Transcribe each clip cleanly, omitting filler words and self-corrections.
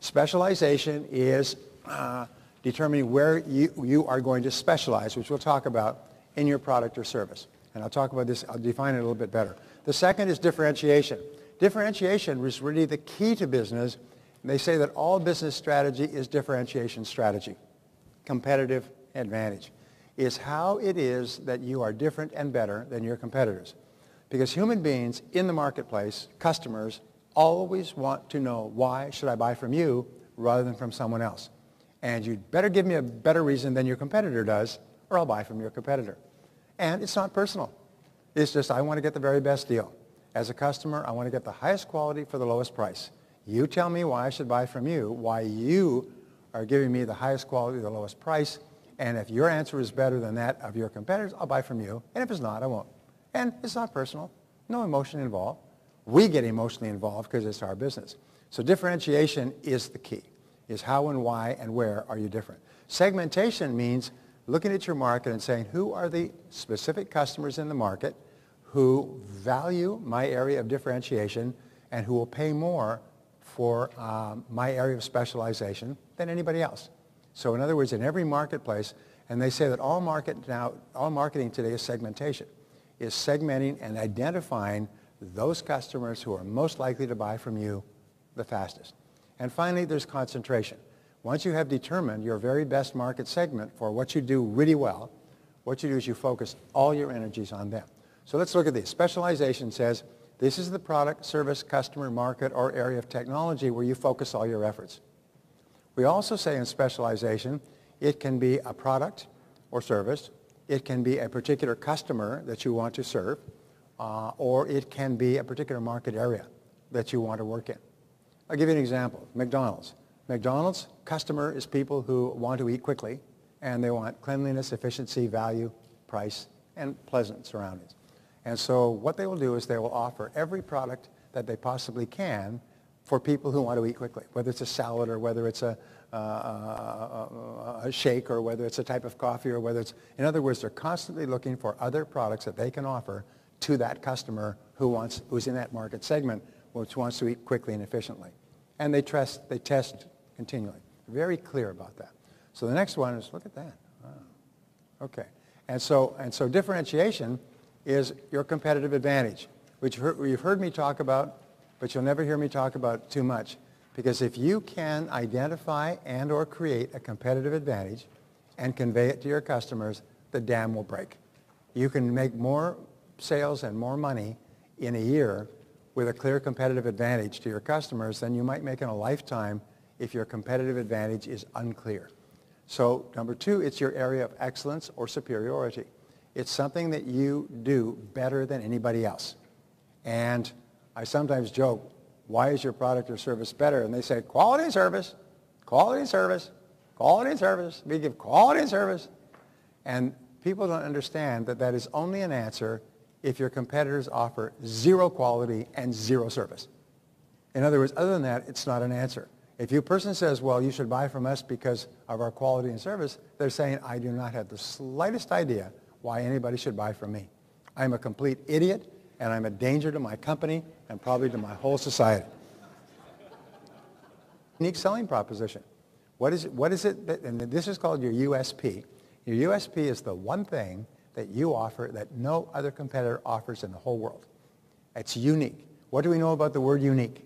Specialization is determining where you are going to specialize, which we'll talk about in your product or service. And I'll talk about this, I'll define it a little bit better. The second is differentiation. Differentiation is really the key to business. They say that all business strategy is differentiation strategy. Competitive advantage is how it is that you are different and better than your competitors. Because human beings in the marketplace, customers, always want to know, why should I buy from you rather than from someone else? And you'd better give me a better reason than your competitor does, or I'll buy from your competitor. And it's not personal. It's just, I want to get the very best deal. As a customer, I want to get the highest quality for the lowest price. You tell me why I should buy from you, why you are giving me the highest quality, the lowest price, and if your answer is better than that of your competitors, I'll buy from you. And if it's not, I won't. And it's not personal. No emotion involved. We get emotionally involved because it's our business. So differentiation is the key, is how and why and where are you different. Segmentation means looking at your market and saying, who are the specific customers in the market who value my area of differentiation and who will pay more for my area of specialization than anybody else. So in other words, in every marketplace, and they say that all marketing today is segmentation, is segmenting and identifying those customers who are most likely to buy from you the fastest. And finally, there's concentration. Once you have determined your very best market segment for what you do really well, what you do is you focus all your energies on them. So let's look at these. Specialization says this is the product, service, customer, market, or area of technology where you focus all your efforts. We also say in specialization, it can be a product or service, it can be a particular customer that you want to serve, or it can be a particular market area that you want to work in. I'll give you an example. McDonald's. McDonald's customer is people who want to eat quickly, and they want cleanliness, efficiency, value, price, and pleasant surroundings. And so what they will do is they will offer every product that they possibly can for people who want to eat quickly, whether it's a salad or whether it's a shake or whether it's a type of coffee or whether it's, in other words, they're constantly looking for other products that they can offer to that customer who's in that market segment, which wants to eat quickly and efficiently. And they test continually. Very clear about that. So the next one is, look at that. Wow. Okay. And so differentiation is your competitive advantage, which you've heard me talk about, but you'll never hear me talk about too much. Because if you can identify and or create a competitive advantage and convey it to your customers, the dam will break. You can make more sales and more money in a year with a clear competitive advantage to your customers than you might make in a lifetime if your competitive advantage is unclear. So number two, it's your area of excellence or superiority. It's something that you do better than anybody else. And I sometimes joke, why is your product or service better? And they say, quality service, quality service, quality service. We give quality service. And people don't understand that that is only an answer if your competitors offer zero quality and zero service. In other words, other than that, it's not an answer. If a person says, well, you should buy from us because of our quality and service, they're saying, I do not have the slightest idea why anybody should buy from me. I'm a complete idiot, and I'm a danger to my company and probably to my whole society. Unique selling proposition. What is it that, and this is called your USP. Your USP is the one thing that you offer that no other competitor offers in the whole world. It's unique. What do we know about the word unique?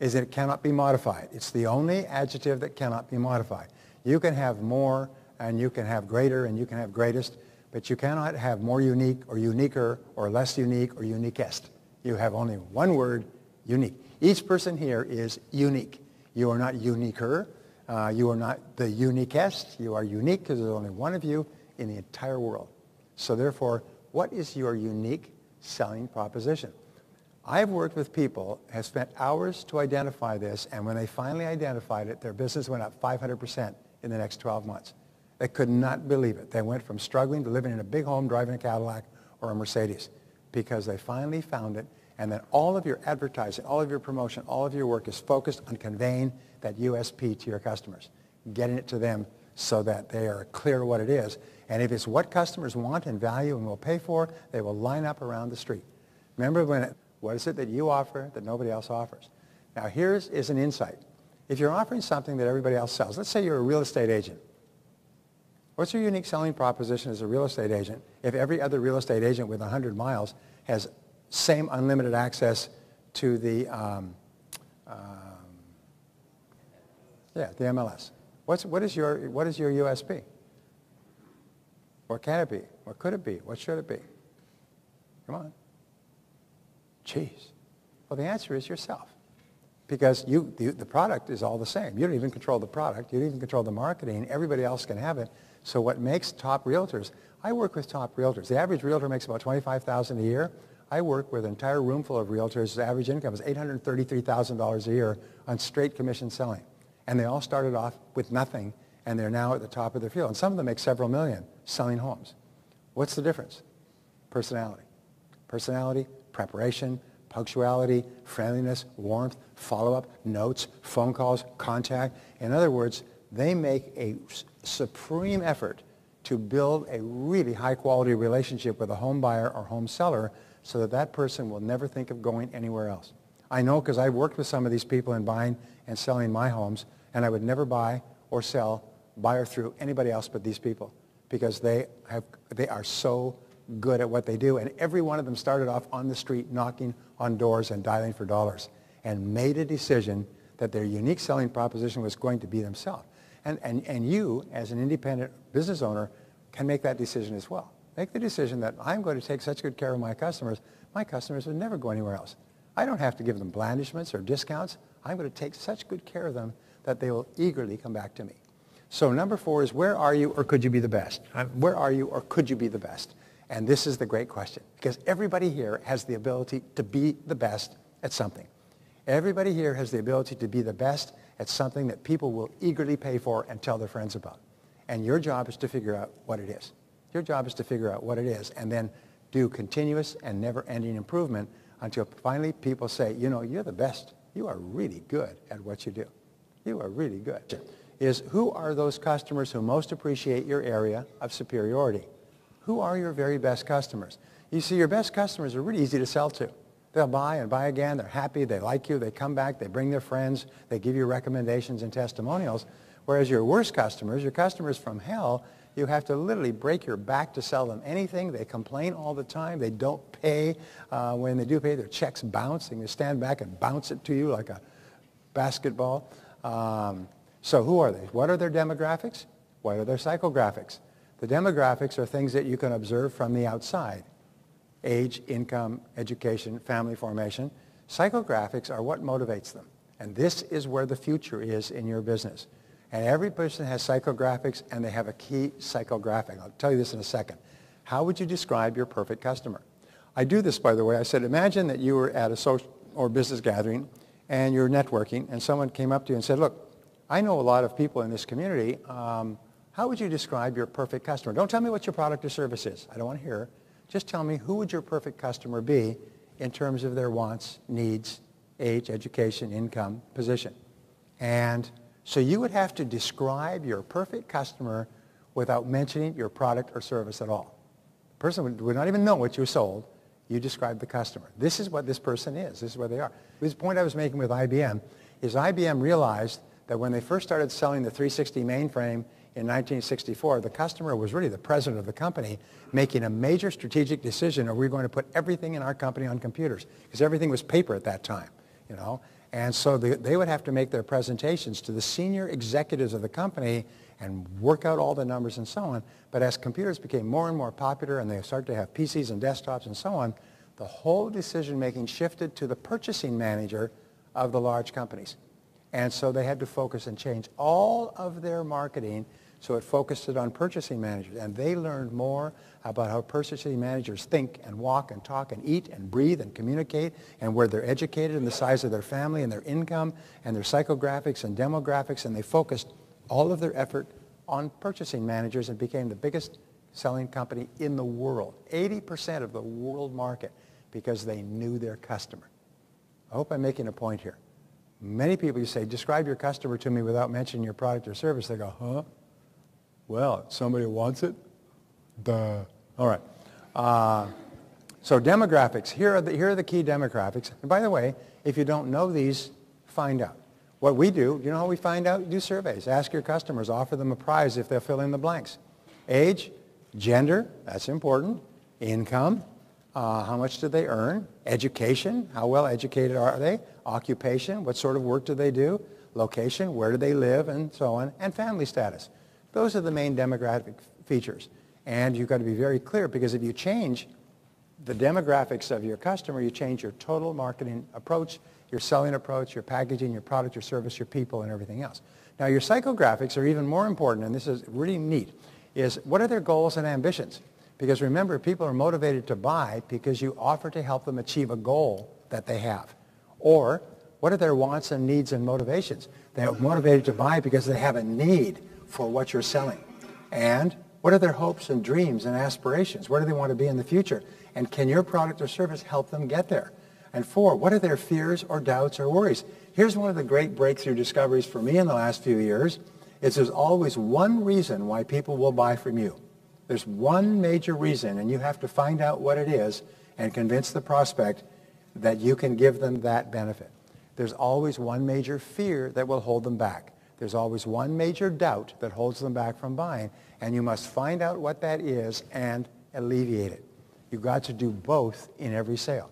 Is that it cannot be modified. It's the only adjective that cannot be modified. You can have more, and you can have greater, and you can have greatest, but you cannot have more unique or uniquer or less unique or uniquest. You have only one word, unique. Each person here is unique. You are not uniquer. You are not the uniquest. You are unique because there's only one of you in the entire world. So therefore, what is your unique selling proposition? I've worked with people, have spent hours to identify this, and when they finally identified it, their business went up 500% in the next 12 months. They could not believe it. They went from struggling to living in a big home, driving a Cadillac or a Mercedes, because they finally found it, and then all of your advertising, all of your promotion, all of your work is focused on conveying that USP to your customers, getting it to them so that they are clear what it is. And if it's what customers want and value and will pay for, they will line up around the street. Remember what is it that you offer that nobody else offers? Now here's is an insight. If you're offering something that everybody else sells, let's say you're a real estate agent. What's your unique selling proposition as a real estate agent if every other real estate agent with 100 miles has same unlimited access to the MLS? What is your USP? What can it be? What could it be? What should it be? Come on. Jeez. Well, the answer is yourself. Because the product is all the same. You don't even control the product. You don't even control the marketing. Everybody else can have it. So what makes top realtors, I work with top realtors. The average realtor makes about $25,000 a year. I work with an entire room full of realtors. The average income is $833,000 a year on straight commission selling. And they all started off with nothing, and they're now at the top of their field. And some of them make several million selling homes. What's the difference? Personality. Personality, preparation, punctuality, friendliness, warmth, follow-up, notes, phone calls, contact. In other words, they make a supreme effort to build a really high-quality relationship with a home buyer or home seller so that that person will never think of going anywhere else. I know because I've worked with some of these people in buying and selling my homes, and I would never buy or sell, buy or through anybody else but these people because they are so good at what they do. And every one of them started off on the street knocking on doors and dialing for dollars and made a decision that their unique selling proposition was going to be themselves. And you, as an independent business owner, can make that decision as well. Make the decision that I'm going to take such good care of my customers would never go anywhere else. I don't have to give them blandishments or discounts. I'm going to take such good care of them that they will eagerly come back to me. So number 4 is where are you or could you be the best? Where are you or could you be the best? And this is the great question because everybody here has the ability to be the best at something. Everybody here has the ability to be the best at something that people will eagerly pay for and tell their friends about. And your job is to figure out what it is. Your job is to figure out what it is and then do continuous and never-ending improvement until finally people say, you know, you're the best. You are really good at what you do. You are really good. Is who are those customers who most appreciate your area of superiority? Who are your very best customers? You see, your best customers are really easy to sell to. They'll buy and buy again. They're happy. They like you. They come back. They bring their friends. They give you recommendations and testimonials. Whereas your worst customers, your customers from hell, you have to literally break your back to sell them anything. They complain all the time. They don't pay. When they do pay, their checks bounce. And you stand back and bounce it to you like a basketball. So who are they? What are their demographics? What are their psychographics? The demographics are things that you can observe from the outside. Age, income, education, family formation. Psychographics are what motivates them. And this is where the future is in your business. And every person has psychographics, and they have a key psychographic. I'll tell you this in a second. How would you describe your perfect customer? I do this, by the way. I said, imagine that you were at a social or business gathering, and you're networking, and someone came up to you and said, look, I know a lot of people in this community. How would you describe your perfect customer? Don't tell me what your product or service is. I don't want to hear. Just tell me who would your perfect customer be in terms of their wants, needs, age, education, income, position. And so you would have to describe your perfect customer without mentioning your product or service at all. The person would not even know what you sold. You describe the customer. This is what this person is. This is what they are. This point I was making with IBM is IBM realized that when they first started selling the 360 mainframe in 1964, the customer was really the president of the company making a major strategic decision, are we going to put everything in our company on computers? Because everything was paper at that time, you know. And so they would have to make their presentations to the senior executives of the company and work out all the numbers and so on. But as computers became more and more popular and they started to have PCs and desktops and so on, the whole decision-making shifted to the purchasing manager of the large companies. And so they had to focus and change all of their marketing so it focused it on purchasing managers. And they learned more about how purchasing managers think and walk and talk and eat and breathe and communicate and where they're educated and the size of their family and their income and their psychographics and demographics. And they focused all of their effort on purchasing managers and became the biggest selling company in the world. 80% of the world market because they knew their customer. I hope I'm making a point here. Many people, you say, describe your customer to me without mentioning your product or service. They go, huh? Well, somebody wants it? Duh. All right. So demographics. Here are the key demographics. And by the way, if you don't know these find out. What we do, you know how we find out? You do surveys. Ask your customers, offer them a prize if they'll fill in the blanks. Age, gender, that's important. Income, how much do they earn? Education, how well educated are they? Occupation, what sort of work do they do? Location, where do they live, and so on. And family status. Those are the main demographic features. And you've got to be very clear, because if you change the demographics of your customer, you change your total marketing approach, your selling approach, your packaging, your product, your service, your people, and everything else. Now, your psychographics are even more important, and this is really neat, is what are their goals and ambitions? Because remember, people are motivated to buy because you offer to help them achieve a goal that they have. Or, what are their wants and needs and motivations? They're motivated to buy because they have a need for what you're selling. And what are their hopes and dreams and aspirations? Where do they want to be in the future? And can your product or service help them get there? And 4, what are their fears or doubts or worries? Here's one of the great breakthrough discoveries for me in the last few years, is there's always one reason why people will buy from you. There's one major reason, and you have to find out what it is and convince the prospect that you can give them that benefit. There's always one major fear that will hold them back. There's always one major doubt that holds them back from buying, and you must find out what that is and alleviate it. You've got to do both in every sale.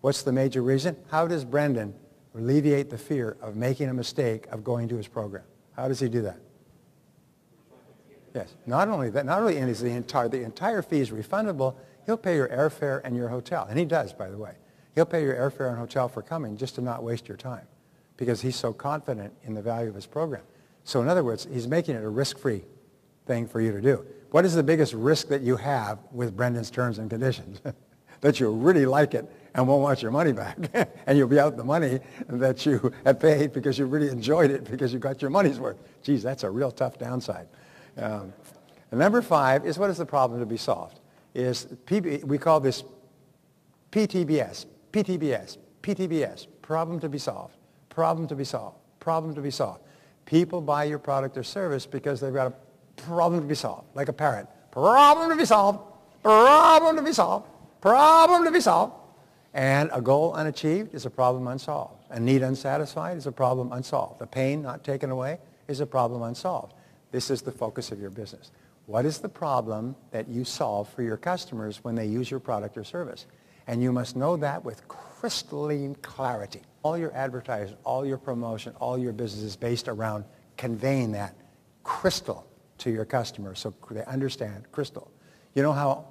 What's the major reason? How does Brendan alleviate the fear of making a mistake of going to his program? How does he do that? Yes. Not only that, not only is the entire fee is refundable, he'll pay your airfare and your hotel. And he does, by the way. He'll pay your airfare and hotel for coming just to not waste your time, because he's so confident in the value of his program. So in other words, he's making it a risk-free thing for you to do. What is the biggest risk that you have with Brendan's terms and conditions? That you'll really like it and won't want your money back. And you'll be out the money that you had paid because you really enjoyed it, because you got your money's worth. Geez, that's a real tough downside. And number 5 is, what is the problem to be solved? We call this PTBS, PTBS, PTBS, problem to be solved, problem to be solved, problem to be solved. People buy your product or service because they've got a problem to be solved, like a parrot. Problem to be solved, problem to be solved, problem to be solved. And a goal unachieved is a problem unsolved. A need unsatisfied is a problem unsolved. A pain not taken away is a problem unsolved. This is the focus of your business. What is the problem that you solve for your customers when they use your product or service? And you must know that with crystalline clarity. All your advertising, all your promotion, all your business is based around conveying that crystal to your customers so they understand crystal. You know how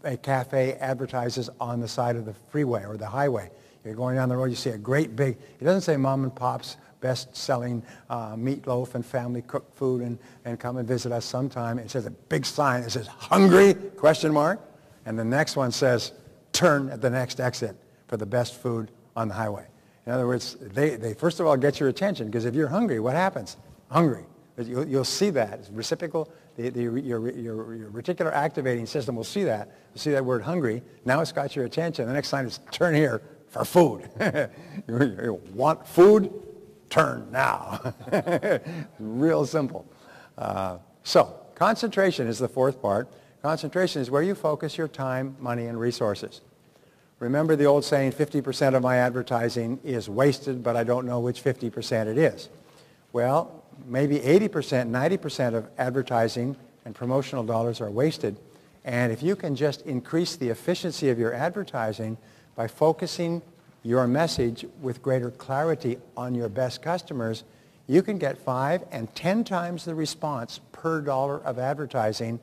a cafe advertises on the side of the freeway or the highway? You're going down the road, you see a great big, it doesn't say mom and pop's best-selling meatloaf and family cooked food and come and visit us sometime. It says a big sign that says, hungry, question mark. And the next one says, turn at the next exit for the best food on the highway. In other words, they first of all get your attention, because if you're hungry, what happens? Hungry. You'll see that. It's reciprocal. Your reticular activating system will see that. You'll see that word hungry. Now it's got your attention. The next sign is turn here for food. You want food? Turn now. Real simple. So concentration is the 4th part. Concentration is where you focus your time, money, and resources. Remember the old saying, 50% of my advertising is wasted, but I don't know which 50% it is. Well, maybe 80%, 90% of advertising and promotional dollars are wasted. And if you can just increase the efficiency of your advertising by focusing your message with greater clarity on your best customers, you can get 5 and 10 times the response per dollar of advertising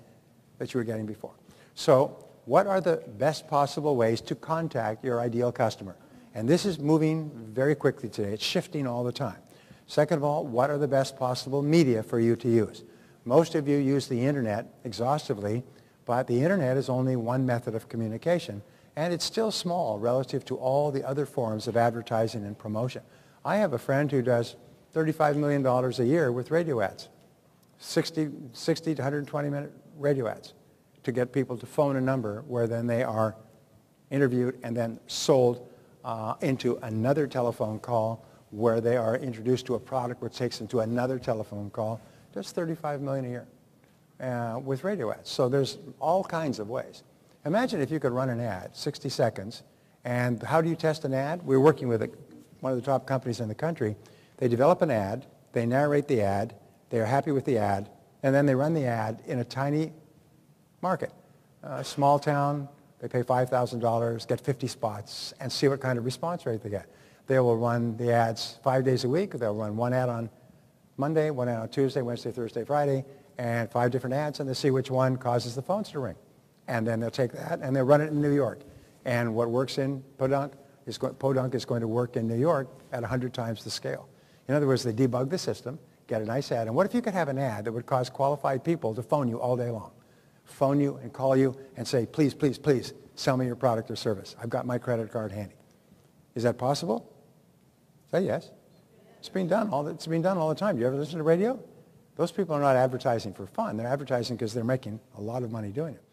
that you were getting before. So what are the best possible ways to contact your ideal customer? And this is moving very quickly today. It's shifting all the time. Second of all, what are the best possible media for you to use? Most of you use the internet exhaustively, but the internet is only one method of communication, and it's still small relative to all the other forms of advertising and promotion. I have a friend who does $35 million a year with radio ads, 60 to 120-minute radio ads, to get people to phone a number where then they are interviewed and then sold into another telephone call where they are introduced to a product which takes them to another telephone call. Does $35 million a year with radio ads. So there's all kinds of ways. Imagine if you could run an ad, 60 seconds, and how do you test an ad? We're working with one of the top companies in the country. They develop an ad, they narrate the ad, they are happy with the ad, and then they run the ad in a tiny market. A small town, they pay $5,000, get 50 spots, and see what kind of response rate they get. They will run the ads 5 days a week. They'll run one ad on Monday, one ad on Tuesday, Wednesday, Thursday, Friday, and 5 different ads, and they'll see which one causes the phones to ring. And then they'll take that, and they'll run it in New York. And what works in Podunk is going to work in New York at 100 times the scale. In other words, they debug the system, get a nice ad. And what if you could have an ad that would cause qualified people to phone you all day long? Phone you and call you and say, please, please, please, sell me your product or service. I've got my credit card handy. Is that possible? Say yes. It's being done all the time. Do you ever listen to radio? Those people are not advertising for fun. They're advertising because they're making a lot of money doing it.